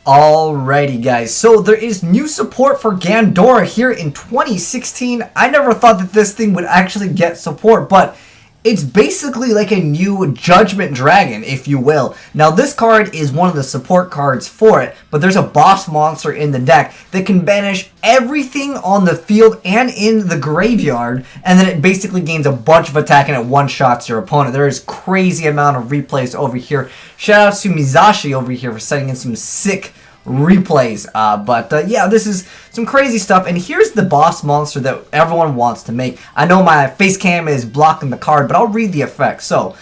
Alrighty guys, so there is new support for Gandora here in 2016. I never thought that this thing would actually get support, but it's basically like a new Judgement dragon, if you will. Now this card is one of the support cards for it, but there's a boss monster in the deck that can banish everything on the field and in the graveyard, and then it basically gains a bunch of attack and it one-shots your opponent. There is crazy amount of replays over here. Shout out to Mizashi over here for setting in some sick replays, yeah, this is some crazy stuff. And here's the boss monster that everyone wants to make. I know my face cam is blocking the card, but I'll read the effect. So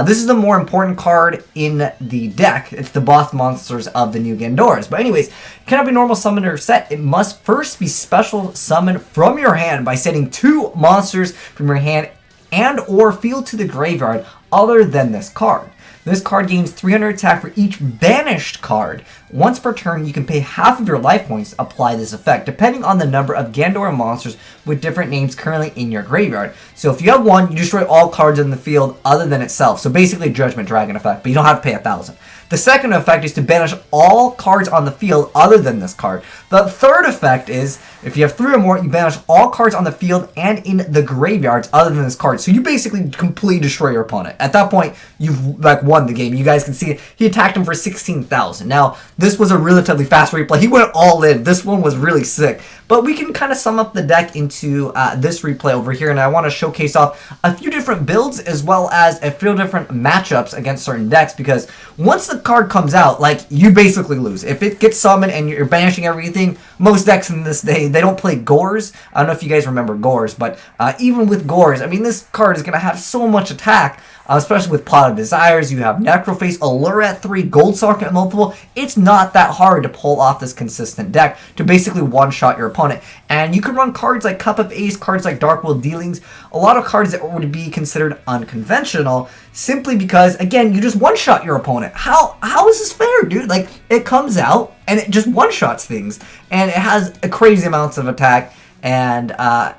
this is the more important card in the deck. It's the boss monsters of the new Gandoras. But anyways, cannot be normal summoned or set. It must first be special summoned from your hand by setting 2 monsters from your hand and or field to the graveyard other than this card. This card gains 300 attack for each banished card. Once per turn, you can pay half of your life points to apply this effect, depending on the number of Gandora monsters with different names currently in your graveyard. So if you have 1, you destroy all cards in the field other than itself. So basically Judgement Dragon effect, but you don't have to pay 1,000. The second effect is to banish all cards on the field other than this card. The third effect is, if you have 3 or more, you banish all cards on the field and in the graveyards other than this card. So you basically completely destroy your opponent. At that point, you've won the game. You guys can see it. He attacked him for 16,000. Now, this was a relatively fast replay. He went all in. This one was really sick. But we can kind of sum up the deck into this replay over here, and I want to showcase off a few different builds as well as a few different matchups against certain decks, because once the card comes out, like, you basically lose. If it gets summoned and you're banishing everything, most decks in this day, they don't play Gores. I don't know if you guys remember Gores, but even with Gores, I mean, this card is going to have so much attack, especially with Pot of Desires. You have Necroface, Allure at 3, Gold Socket at multiple. It's not that hard to pull off this consistent deck to basically one-shot your opponent. And you can run cards like Cup of Ace, cards like Dark Will Dealings, a lot of cards that would be considered unconventional, simply because, again, you just one-shot your opponent. How is this fair, dude? Like, it comes out and it just one-shots things, and it has a crazy amounts of attack. And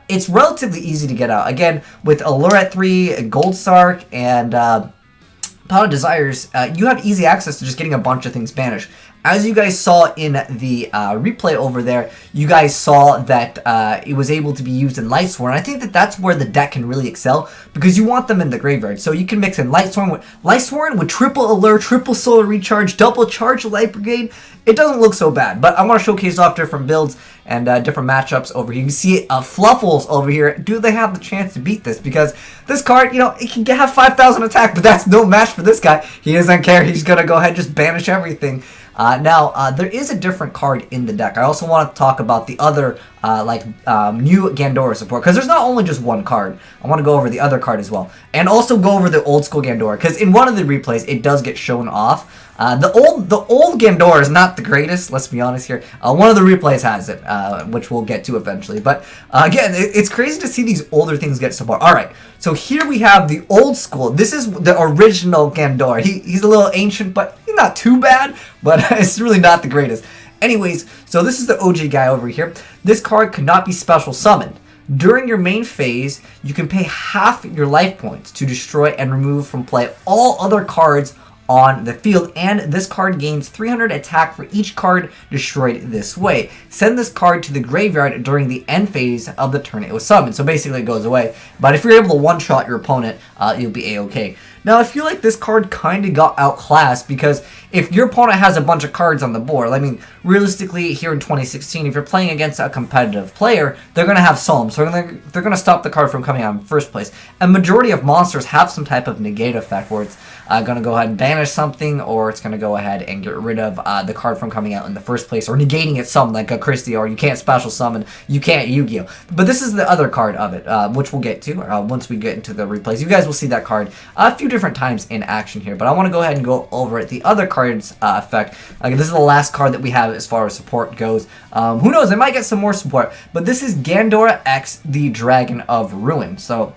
it's relatively easy to get out. Again, with Allure at 3, Gold Sark, and Pot of Desires, you have easy access to just getting a bunch of things banished. As you guys saw in the replay over there, you guys saw that it was able to be used in Lightsworn. I think that that's where the deck can really excel, because you want them in the graveyard. So you can mix in Lightsworn with triple Allure, triple Solar Recharge, double Charge Light Brigade. It doesn't look so bad, but I want to showcase off different builds and different matchups over here. You can see Fluffles over here. Do they have the chance to beat this? Because this card, you know, it can have 5,000 attack, but that's no match for this guy. He doesn't care. He's going to go ahead and just banish everything. Now, there is a different card in the deck. I also want to talk about the other, new Gandora support, because there's not only just one card. I want to go over the other card as well, and also go over the old school Gandora, because in one of the replays, it does get shown off. The old Gandora is not the greatest, let's be honest here. One of the replays has it, which we'll get to eventually. But again, it's crazy to see these older things get support. Alright, so here we have the old school. This is the original Gandora. He's a little ancient, but he's not too bad, but it's really not the greatest. Anyways, so this is the OG guy over here. This card could not be special summoned. During your main phase, you can pay half your life points to destroy and remove from play all other cards on the field, and this card gains 300 attack for each card destroyed this way. Send this card to the graveyard during the end phase of the turn it was summoned. So basically it goes away, but if you're able to one-shot your opponent, you'll be a-okay. Now, I feel like this card kind of got outclassed, because if your opponent has a bunch of cards on the board, I mean, realistically, here in 2016, if you're playing against a competitive player, they're going to have Psalm, so they're going to stop the card from coming out in the first place. A majority of monsters have some type of negate effect, where it's going to go ahead and banish something, or it's going to go ahead and get rid of the card from coming out in the first place, or negating it some, like a Christie, or you can't special summon, you can't Yu-Gi-Oh! But this is the other card of it, which we'll get to once we get into the replays. You guys will see that card a few different times in action here, but I want to go ahead and go over the other card's effect. This is the last card that we have as far as support goes. Who knows, I might get some more support, but this is Gandora X, the Dragon of Ruin. So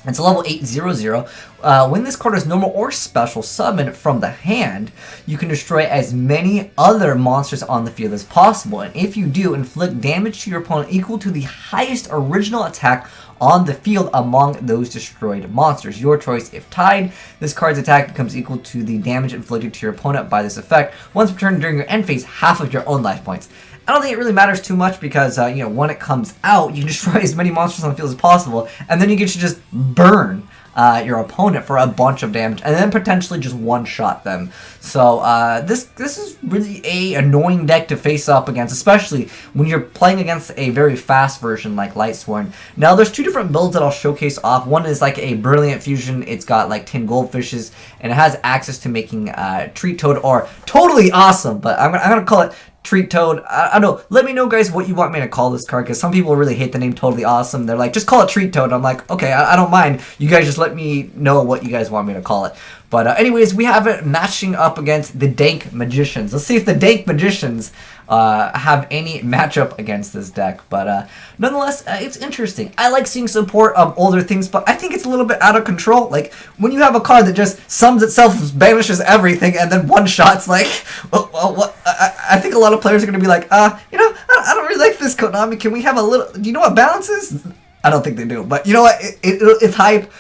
it's a level 8/0/0. When this card is normal or special summoned from the hand, you can destroy as many other monsters on the field as possible. And if you do, inflict damage to your opponent equal to the highest original attack on the field among those destroyed monsters. Your choice. If tied, this card's attack becomes equal to the damage inflicted to your opponent by this effect. Once returned during your end phase, half of your own life points. I don't think it really matters too much because, you know, when it comes out, you can destroy as many monsters on the field as possible, and then you get to just burn your opponent for a bunch of damage, and then potentially just one-shot them. So this is really a annoying deck to face up against, especially when you're playing against a very fast version like Lightsworn. Now, there's two different builds that I'll showcase off. One is like a Brilliant Fusion. It's got like 10 goldfishes, and it has access to making Treat Toad, or Totally Awesome, but I'm gonna call it Treat Toad. I don't know. Let me know, guys, what you want me to call this card, because some people really hate the name Totally Awesome. They're like, just call it Treat Toad. I'm like, okay, I don't mind. You guys just let me know what you guys want me to call it. But anyways, we have it matching up against the Dank Magicians. Let's see if the Dank Magicians have any matchup against this deck. But nonetheless, it's interesting. I like seeing support of older things, but I think it's a little bit out of control. Like, when you have a card that just sums itself, banishes everything, and then one-shots, like, well, what? I think a lot of players are going to be like, you know, I don't really like this, Konami. Can we have a little... Do you know what balance is? I don't think they do, but you know what? It's hype.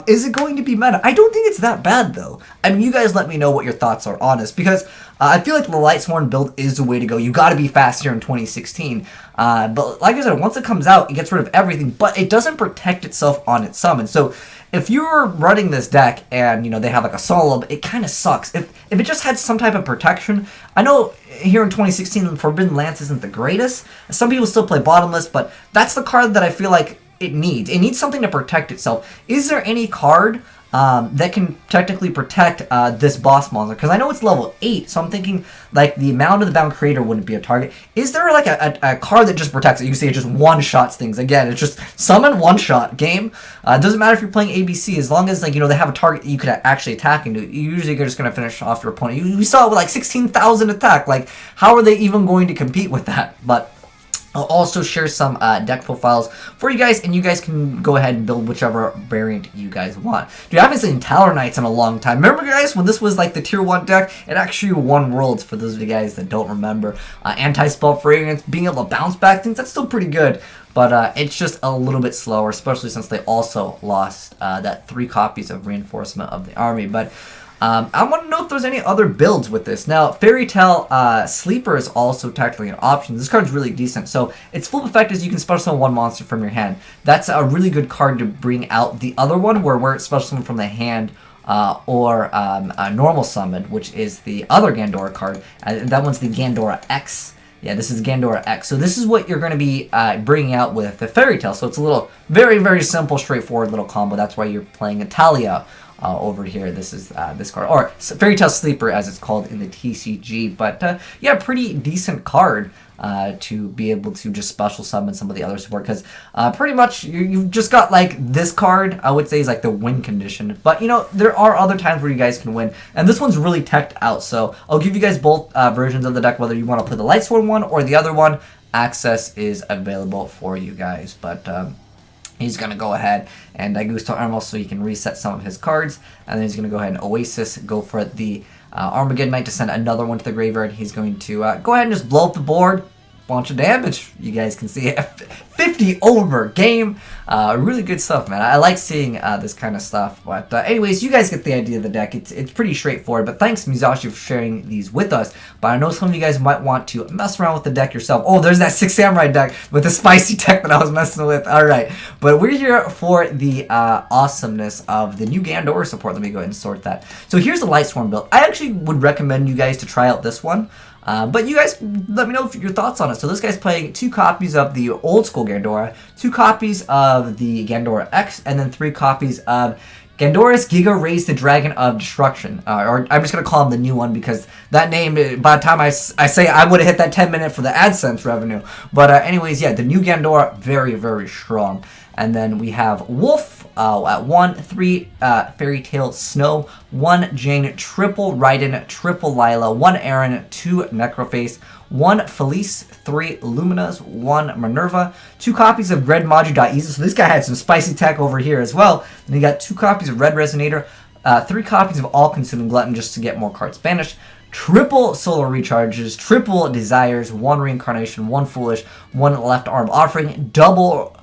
Is it going to be meta? I don't think it's that bad, though. I mean, you guys let me know what your thoughts are on this, because I feel like the Lightsworn build is the way to go. You got to be fast here in 2016. But like I said, once it comes out, it gets rid of everything, but it doesn't protect itself on its summon. So if you're running this deck and, you know, they have like a Solib, it kind of sucks. If it just had some type of protection, I know here in 2016, Forbidden Lance isn't the greatest. Some people still play Bottomless, but that's the card that I feel like it needs. It needs something to protect itself. Is there any card that can technically protect this boss monster? Because I know it's level 8, so I'm thinking like the Mound of the Bound Creator wouldn't be a target. Is there like a card that just protects it? You can see it just one-shots things. Again, it's just summon, one-shot game. It doesn't matter if you're playing ABC, as long as, like, you know, they have a target that you could actually attack into. Usually you're just going to finish off your opponent. You saw it with like 16,000 attack. Like, how are they even going to compete with that? But I'll also share some deck profiles for you guys, and you guys can go ahead and build whichever variant you guys want. Dude, I haven't seen Tower Knights in a long time. Remember, guys, when this was like the Tier 1 deck? It actually won Worlds, for those of you guys that don't remember. Anti-Spell Fragrance, being able to bounce back things, that's still pretty good. But it's just a little bit slower, especially since they also lost that 3 copies of Reinforcement of the Army. But I want to know if there's any other builds with this. Now, Fairy Tale Sleeper is also technically an option. This card's really decent. So its full effect is you can special summon one monster from your hand. That's a really good card to bring out the other one, where it's special summon from the hand, or a normal summon, which is the other Gandora card. That one's the Gandora X. Yeah, this is Gandora X. So this is what you're going to be bringing out with the Fairy Tale. So it's a little, very, very simple, straightforward little combo. That's why you're playing Italia over here. This is this card, or Fairy Tale Sleeper as it's called in the TCG. But yeah, pretty decent card to be able to just special summon some of the other support, because pretty much you've just got like this card, I would say, is like the win condition. But you know, there are other times where you guys can win, and this one's really teched out. So I'll give you guys both versions of the deck, whether you want to play the Lightsworn one or the other one. Access is available for you guys. But he's going to go ahead and Gusto Armor so he can reset some of his cards. And then he's going to go ahead and Oasis, go for the Armageddon Knight to send another one to the graveyard. He's going to go ahead and just blow up the board. Bunch of damage. You guys can see it. 50 over game. Really good stuff, man. I like seeing this kind of stuff. But anyways, you guys get the idea of the deck. It's pretty straightforward. But thanks, Mizashi, for sharing these with us. But I know some of you guys might want to mess around with the deck yourself. Oh, there's that 6 Samurai deck with the spicy tech that I was messing with. Alright. But we're here for the awesomeness of the new Gandora support. Let me go ahead and sort that. So here's the Lightsworn build. I actually would recommend you guys to try out this one. But you guys, let me know your thoughts on it. So this guy's playing 2 copies of the old school Gandora, 2 copies of the Gandora X, and then 3 copies of Gandora's Giga Raise the Dragon of Destruction. Or I'm just going to call him the new one, because that name, by the time I say, I would have hit that 10-minute for the AdSense revenue. But anyways, yeah, the new Gandora, very, very strong. And then we have Wolf at 1, 3 Fairy Tale Snow, 1 Jane, triple Raiden, triple Lila, 1 Aaron, 2 Necroface, 1 Felice, 3 Luminas, 1 Minerva, 2 copies of Red Maju.easy. So this guy had some spicy tech over here as well. And he got 2 copies of Red Resonator, 3 copies of All Consuming Glutton just to get more cards banished. Triple Solar Recharges, triple Desires, 1 Reincarnation, 1 Foolish, 1 Left Arm Offering, double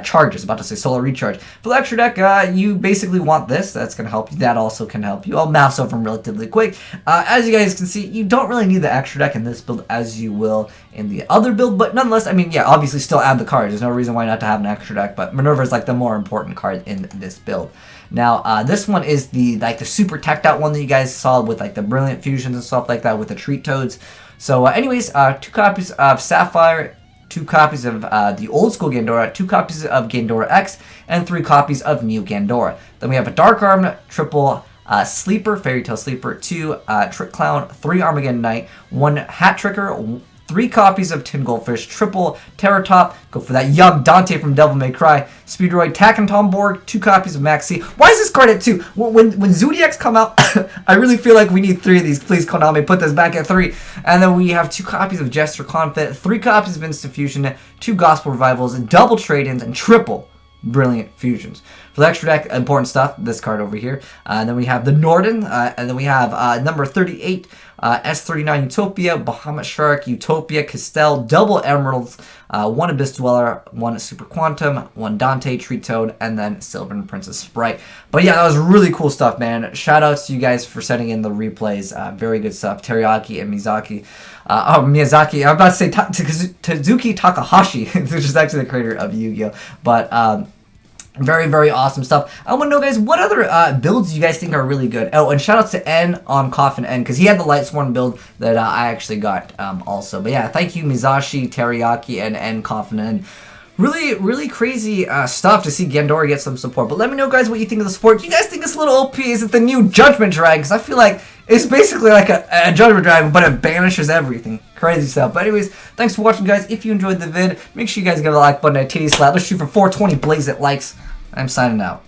charges. About to say solar recharge. For the extra deck, you basically want this. That's going to help you. That also can help you. I'll mouse over them relatively quick. As you guys can see, you don't really need the extra deck in this build as you will in the other build, but nonetheless, I mean, yeah, obviously still add the cards. There's no reason why not to have an extra deck, but Minerva is like the more important card in this build. Now, this one is the super teched out one that you guys saw with like the brilliant fusions and stuff like that with the treat toads. So anyways, 2 copies of Sapphire, 2 copies of the old school Gandora, 2 copies of Gandora X, and 3 copies of New Gandora. Then we have a Dark Arm, triple Sleeper, Fairy Tale Sleeper, 2 Trick Clown, 3 Armageddon Knight, 1 Hat Tricker, 3 copies of Tin Goldfish, triple Terror Top, go for that young Dante from Devil May Cry, Speedroid, Tack and Tomborg, 2 copies of Maxi. Why is this card at 2? When Zodiacs come out, I really feel like we need 3 of these. Please, Konami, put this back at 3. And then we have 2 copies of Jester Confit, 3 copies of Instant Fusion, 2 Gospel Revivals, double trade-ins, and triple Brilliant Fusions. For the extra deck, important stuff, this card over here. And then we have the Norden, and then we have number 38, S39 Utopia, Bahamut Shark, Utopia, Castell, double Emeralds, 1 Abyss Dweller, 1 Super Quantum, 1 Dante, Treat Toad, and then Sylvan Princess Sprite. But yeah, that was really cool stuff, man. Shout outs to you guys for sending in the replays. Very good stuff. Teriyaki and Miyazaki. Miyazaki, I'm about to say Tezuki Takahashi, which is actually the creator of Yu-Gi-Oh! But, very, very awesome stuff. I want to know, guys, what other builds you guys think are really good? Oh, and shout outs to N on Coffin N, because he had the Lightsworn build that I actually got also. But yeah, thank you, Mizashi, Teriyaki, and N Coffin N. Really, really crazy stuff to see Gandora get some support. But let me know, guys, what you think of the support. Do you guys think this little OP is it the new Judgement Dragon? Because I feel like it's basically like a Judgement Dragon, but it banishes everything. Crazy stuff. But anyways, thanks for watching, guys. If you enjoyed the vid, make sure you guys give the like button a titty slap. Let's shoot for 420 blaze it likes. I'm signing out.